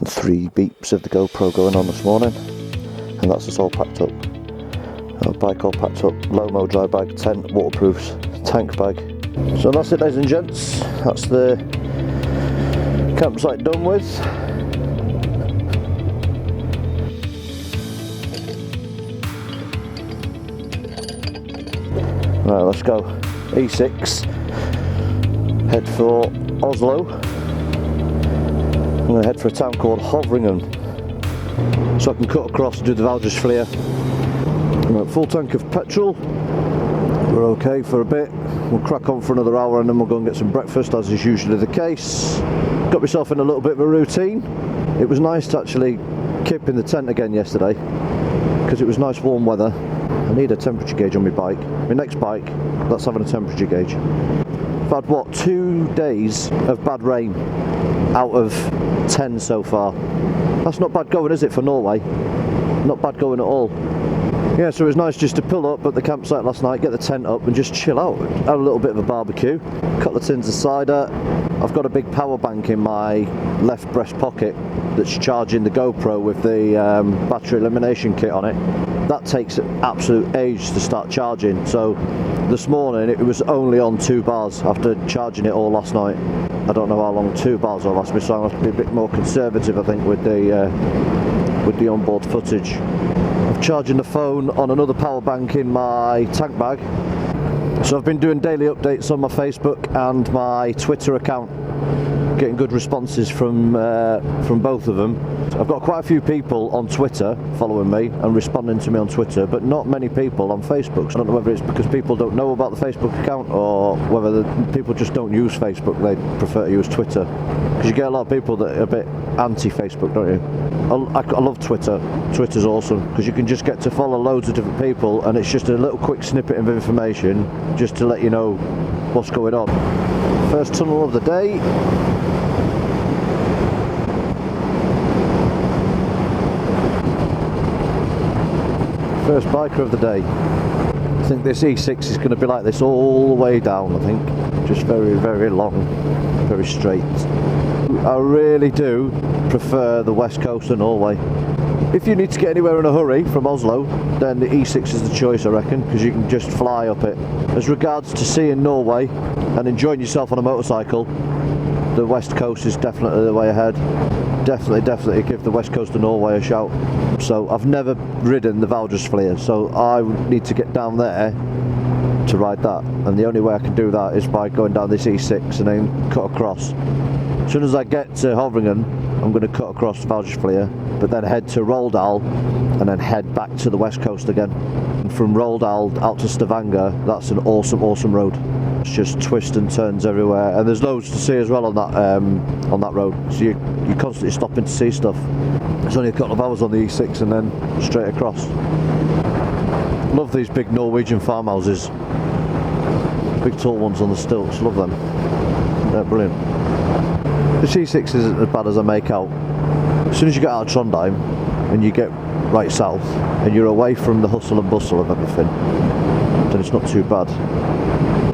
Three beeps of the GoPro going on this morning, and that's us all packed up. Our bike all packed up, Lomo dry bag, tent, waterproofs, tank bag. So that's it, ladies and gents. That's the campsite done with. Right, let's go. E6, head for Oslo. I'm going to head for a town called Hovringen, so I can cut across and do the Valdresflya. Full tank of petrol. We're okay for a bit. We'll crack on for another hour and then we'll go and get some breakfast, as is usually the case. Got myself in a little bit of a routine. It was nice to actually kip in the tent again yesterday because it was nice warm weather. I need a temperature gauge on my bike. My next bike, that's having a temperature gauge. I've had, what, 2 days of bad rain out of 10 so far. That's not bad going, is it, for Norway? Not bad going at all. Yeah, so it was nice just to pull up at the campsite last night, get the tent up and just chill out. Have a little bit of a barbecue, couple of tins of cider. I've got a big power bank in my left breast pocket that's charging the GoPro with the battery elimination kit on it. That takes an absolute age to start charging, so this morning it was only on 2 bars after charging it all last night. I don't know how long 2 bars will last me, so I'm going to have to be a bit more conservative, I think, with the onboard footage. I'm charging the phone on another power bank in my tank bag. So I've been doing daily updates on my Facebook and my Twitter account, getting good responses from both of them. I've got quite a few people on Twitter following me and responding to me on Twitter, but not many people on Facebook. So I don't know whether it's because people don't know about the Facebook account or whether people just don't use Facebook, they prefer to use Twitter. Because you get a lot of people that are a bit anti-Facebook, don't you? I love Twitter. Twitter's awesome because you can just get to follow loads of different people and it's just a little quick snippet of information just to let you know what's going on. First tunnel of the day. First biker of the day. I think this E6 is going to be like this all the way down, I think. Just very, very long, very straight. I really do prefer the west coast of Norway. If you need to get anywhere in a hurry from Oslo, then the E6 is the choice, I reckon, because you can just fly up it. As regards to seeing Norway and enjoying yourself on a motorcycle, the west coast is definitely the way ahead. Definitely give the west coast of Norway a shout. So I've never ridden the Valdresflya, so I need to get down there to ride that, and the only way I can do that is by going down this E6 and then cut across. As soon as I get to Hovringen, I'm going to cut across to Valdresflya, but then head to Roldal and then head back to the west coast again. And from Roldal out to Stavanger, that's an awesome road. It's just twists and turns everywhere, and there's loads to see as well on that road. So you're constantly stopping to see stuff. It's only a couple of hours on the E6 and then straight across. Love these big Norwegian farmhouses. Big tall ones on the stilts, love them. They're brilliant. The E6 isn't as bad as I make out. As soon as you get out of Trondheim and you get right south and you're away from the hustle and bustle of everything, then it's not too bad.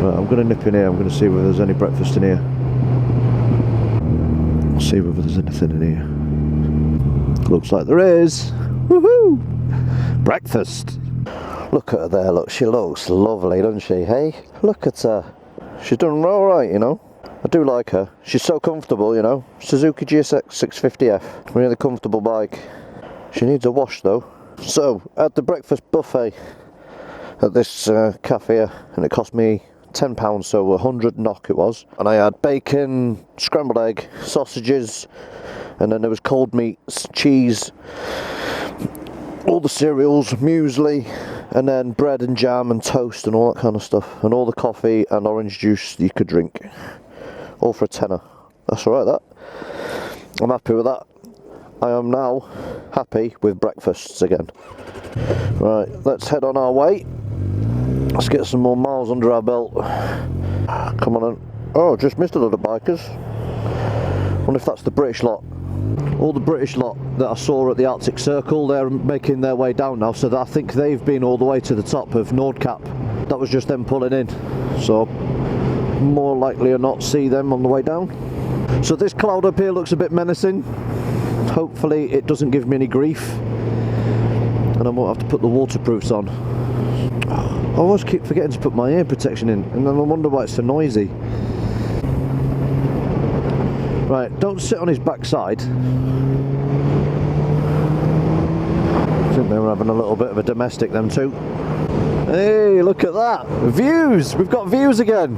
Right, I'm going to nip in here, I'm going to see whether there's any breakfast in here. See whether there's anything in here. Looks like there is. Woohoo! Breakfast! Look at her there, look, she looks lovely, doesn't she, hey? Look at her. She's done alright, you know. I do like her. She's so comfortable, you know. Suzuki GSX 650F. Really comfortable bike. She needs a wash though. So, at the breakfast buffet at this cafe, and it cost me £10, so 100 NOK it was. And I had bacon, scrambled egg, sausages, and then there was cold meats, cheese, all the cereals, muesli, and then bread and jam and toast and all that kind of stuff, and all the coffee and orange juice you could drink, all for a tenner. That's alright, that. I'm happy with that. I am now happy with breakfasts again. Right, let's head on our way. Let's get some more miles under our belt. Come on in. Oh, just missed a lot of bikers. Wonder if that's the British lot. All the British lot that I saw at the Arctic Circle, they're making their way down now, so that I think they've been all the way to the top of Nordkapp. That was just them pulling in. So more likely or not see them on the way down. So this cloud up here looks a bit menacing. Hopefully it doesn't give me any grief and I won't have to put the waterproofs on. I always keep forgetting to put my ear protection in and then I wonder why it's so noisy. Right, don't sit on his backside. I think they were having a little bit of a domestic, them two. Hey, look at that! Views! We've got views again!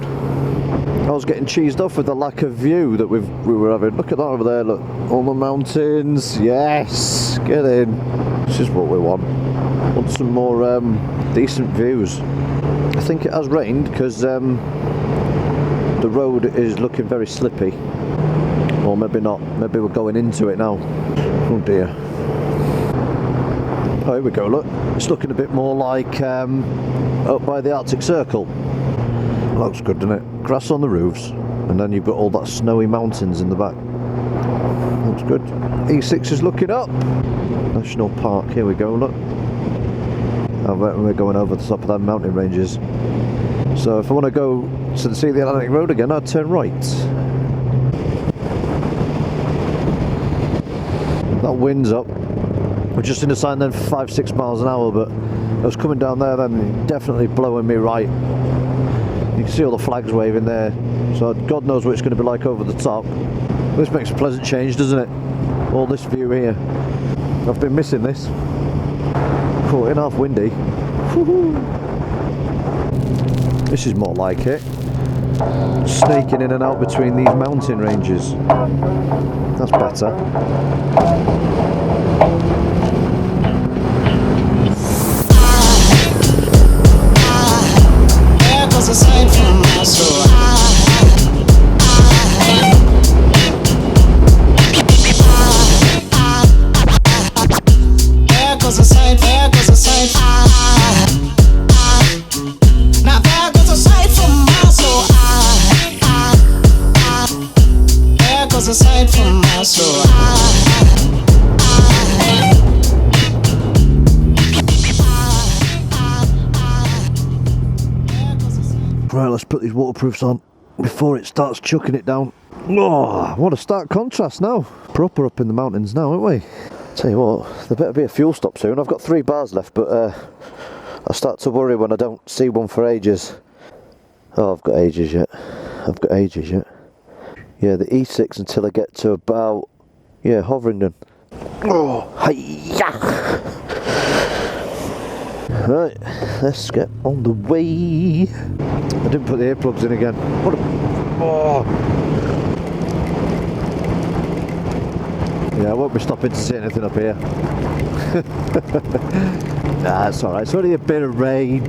I was getting cheesed off with the lack of view that we were having. Look at that over there, look. All the mountains. Yes! Get in. This is what we want. Want some more decent views. I think it has rained because the road is looking very slippy. Or maybe not. Maybe we're going into it now. Oh dear. Oh, here we go, look. It's looking a bit more like up by the Arctic Circle. Looks good, doesn't it? Grass on the roofs, and then you've got all that snowy mountains in the back. Looks good. E6 is looking up. National Park, here we go, look. I bet we're going over the top of them mountain ranges. So if I want to go to see the Atlantic Road again, I'd turn right. That wind's up. We're just in a sign then for 5-6 miles an hour, but I was coming down there then, definitely blowing me right. You can see all the flags waving there, so God knows what it's going to be like over the top. This makes a pleasant change, doesn't it? All this view here. I've been missing this. 14.5 windy. This is more like it. Snaking in and out between these mountain ranges. That's better. Aside from my soul, there goes a sight, now there goes a sight from my soul, there goes a sight from my soul. Right, let's put these waterproofs on before it starts chucking it down. Oh, what a stark contrast now. Proper up in the mountains now, aren't we? Tell you what, there better be a fuel stop soon. I've got 3 bars left, but I start to worry when I don't see one for ages. Oh, I've got ages yet. Yeah, the E6 until I get to about, yeah, Hovringdon. Oh, hi-ya! Right, let's get on the way. I didn't put the earplugs in again. What a... Oh. Yeah, I won't be stopping to see anything up here. Nah, it's alright. It's only a bit of rain.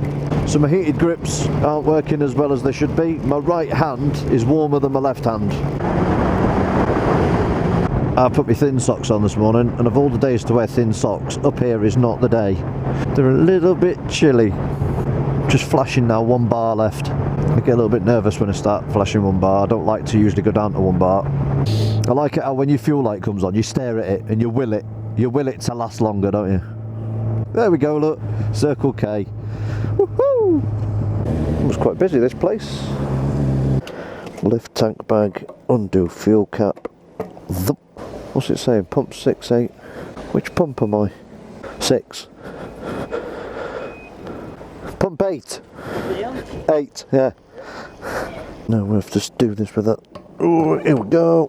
So my heated grips aren't working as well as they should be. My right hand is warmer than my left hand. I put my thin socks on this morning, and of all the days to wear thin socks, up here is not the day. They're a little bit chilly. Just flashing now, 1 bar left. I get a little bit nervous when I start flashing 1 bar. I don't like to usually go down to 1 bar. I like it how when your fuel light comes on, you stare at it and you will it. You will it to last longer, don't you? There we go, look. Circle K. Woohoo! It was quite busy, this place. Lift tank bag, undo fuel cap. What's it saying? Pump 6, 8. Which pump am I? 6. Pump 8. 8, yeah. Now we have to just do this with that. Oh, here we go.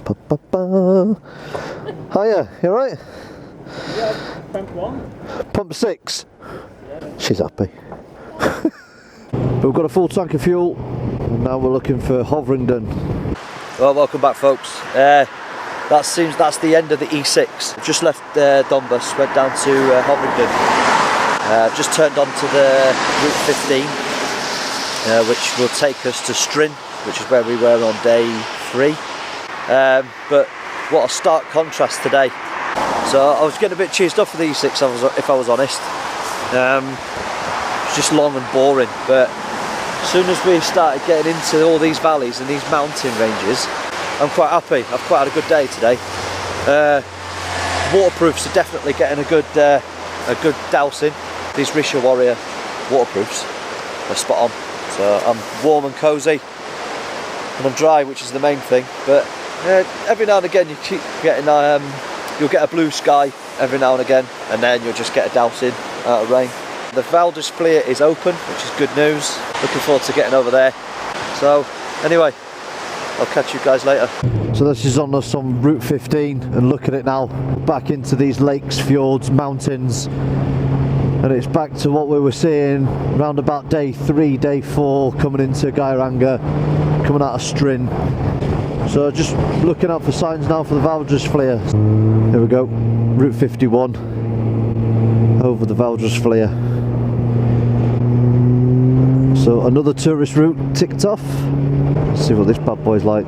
Pa, pa, pa. Hiya, you alright? Yeah, pump 1. Pump 6. Yeah. She's happy. But we've got a full tank of fuel, and now we're looking for Hovringdon. Well, welcome back, folks. That seems that's the end of the E6. We've just left Donbas, went down to Hovringdon. Just turned onto the Route 15, which will take us to Strin, which is where we were on day 3. But what a stark contrast today. So I was getting a bit cheesed off with the E6, if I was honest. It's just long and boring, but as soon as we started getting into all these valleys and these mountain ranges, I'm quite happy. I've quite had a good day today. Waterproofs are definitely getting a good dousing. These Risha Warrior waterproofs are spot on. So I'm warm and cosy, and I'm dry, which is the main thing. But every now and again you keep getting you'll get a blue sky every now and again, and then you'll just get a dousing out of rain. The Valdresflya is open, which is good news. Looking forward to getting over there. So anyway, I'll catch you guys later. So this is on us on Route 15, and look at it now, back into these lakes, fjords, mountains, and it's back to what we were seeing around about day 3, day 4, coming into Geiranger, coming out of Strin. So just looking out for signs now for the Valdresflya. Here we go, Route 51, over the Valdresflya. So another tourist route ticked off. Let's see what this bad boy's like.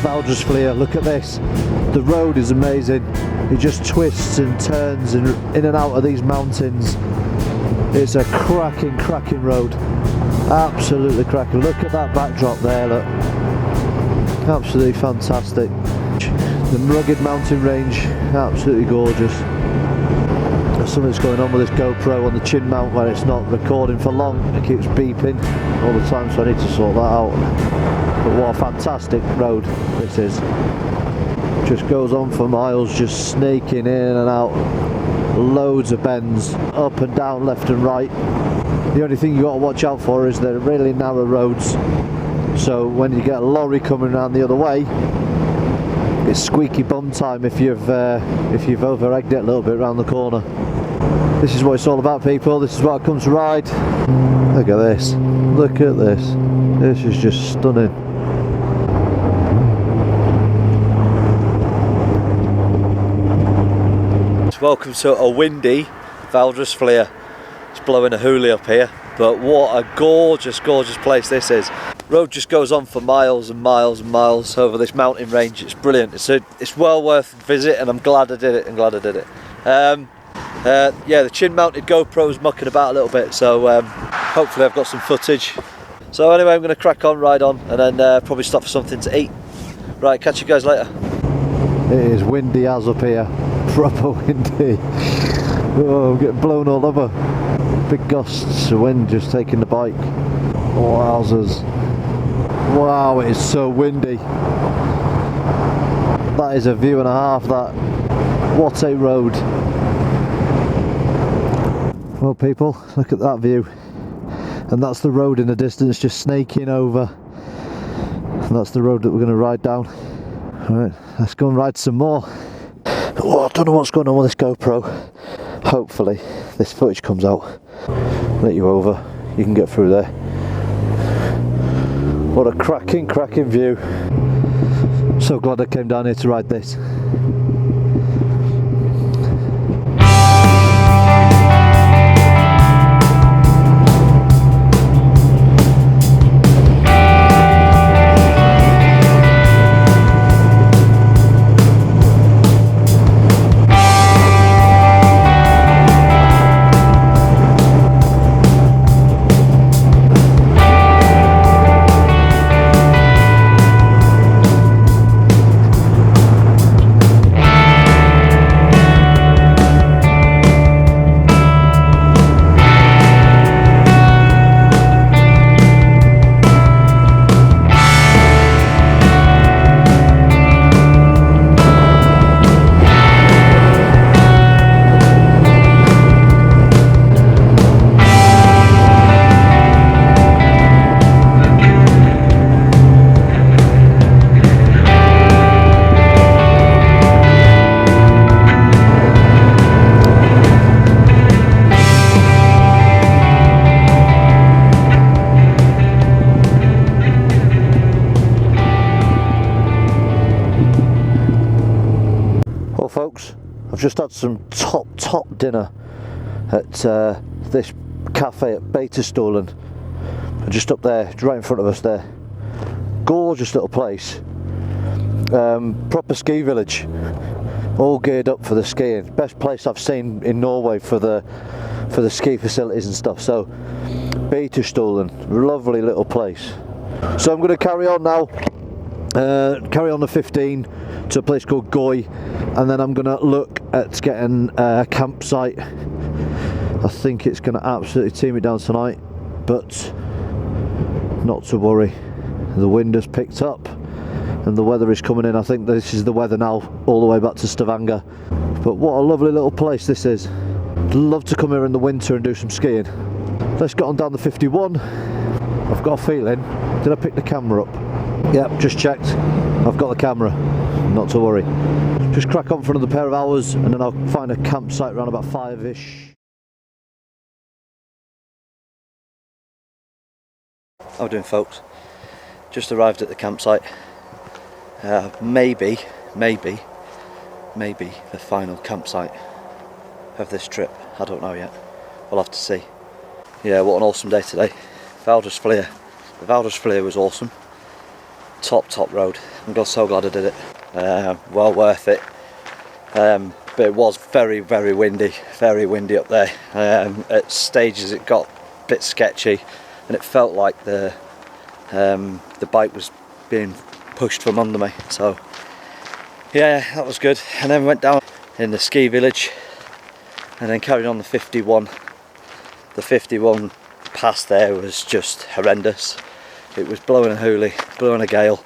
Valdresflya, look at this. The road is amazing. It just twists and turns in and out of these mountains. It's a cracking road. Absolutely cracking. Look at that backdrop there, look. Absolutely fantastic. The rugged mountain range, absolutely gorgeous. There's something that's going on with this GoPro on the chin mount where it's not recording for long. It keeps beeping all the time, so I need to sort that out. But what a fantastic road this is. Just goes on for miles, just snaking in and out. Loads of bends, up and down, left and right. The only thing you got to watch out for is they're really narrow roads. So when you get a lorry coming around the other way, it's squeaky bum time if you've over-egged it a little bit around the corner. This is what it's all about, people. This is what I come to ride. Look at this. Look at this. This is just stunning. Welcome to a windy Valdresflya. It's blowing a hoolie up here, but what a gorgeous place this is. Road just goes on for miles and miles and miles over this mountain range. It's brilliant. It's well worth a visit, and I'm glad I did it. Yeah, the chin mounted GoPro's mucking about a little bit, so hopefully I've got some footage. So anyway, I'm going to crack on, ride on, and then probably stop for something to eat. Right, catch you guys later. It is windy as up here. Proper windy. Oh, I'm getting blown all over. Big gusts of wind just taking the bike. Wowzers. Wow, it is so windy. That is a view and a half, that. What a road. Well, people, look at that view. And that's the road in the distance, just snaking over. And that's the road that we're going to ride down. Alright, let's go and ride some more. Oh, I don't know what's going on with this GoPro. Hopefully this footage comes out. Let you over. You can get through there. What a cracking view. So glad I came down here to ride this. Folks, I've just had some top dinner. at this cafe at Beitostølen, just up there, right in front of us there. Gorgeous little place, proper ski village, all geared up for the skiing. Best place I've seen in Norway for the ski facilities and stuff. So Beitostølen, lovely little place. So I'm going to carry on now, carry on the 15 to a place called Goy, and then I'm going to look at getting a campsite. I think it's going to absolutely team it down tonight, but not to worry. The wind has picked up and the weather is coming in. I think this is the weather now all the way back to Stavanger. But what a lovely little place this is. I'd love to come here in the winter and do some skiing. Let's get on down the 51. I've got a feeling, did I pick the camera up? Yep, just checked. I've got the camera, not to worry. Just crack on for another pair of hours and then I'll find a campsite around about 5ish. How are we doing, folks? Just arrived at the campsite. Maybe the final campsite of this trip. I don't know yet. We'll have to see. Yeah, what an awesome day today. Valdresflya. The Valdresflya was awesome. Top road. I'm so glad I did it. Well worth it. But it was very windy. Very windy up there. At stages it got a bit sketchy, and it felt like the bike was being pushed from under me. So yeah, that was good. And then we went down in the ski village and then carried on the 51. The 51 past there was just horrendous. It was blowing a hoolie, blowing a gale,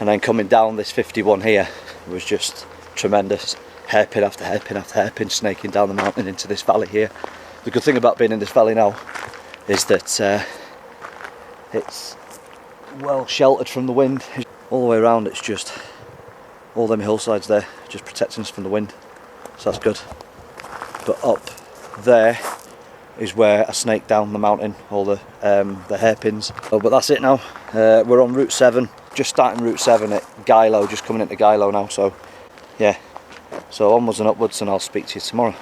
and then coming down this 51 here was just tremendous. Hairpin after hairpin after hairpin, snaking down the mountain into this valley here. The good thing about being in this valley now is that it's well sheltered from the wind. All the way around it's just all them hillsides there just protecting us from the wind, so that's good. But up there is where I snake down the mountain, all the hairpins. Oh, but that's it now. We're on Route 7, just starting Route 7 at Geilo, just coming into Geilo now. So yeah, so onwards and upwards, and I'll speak to you tomorrow.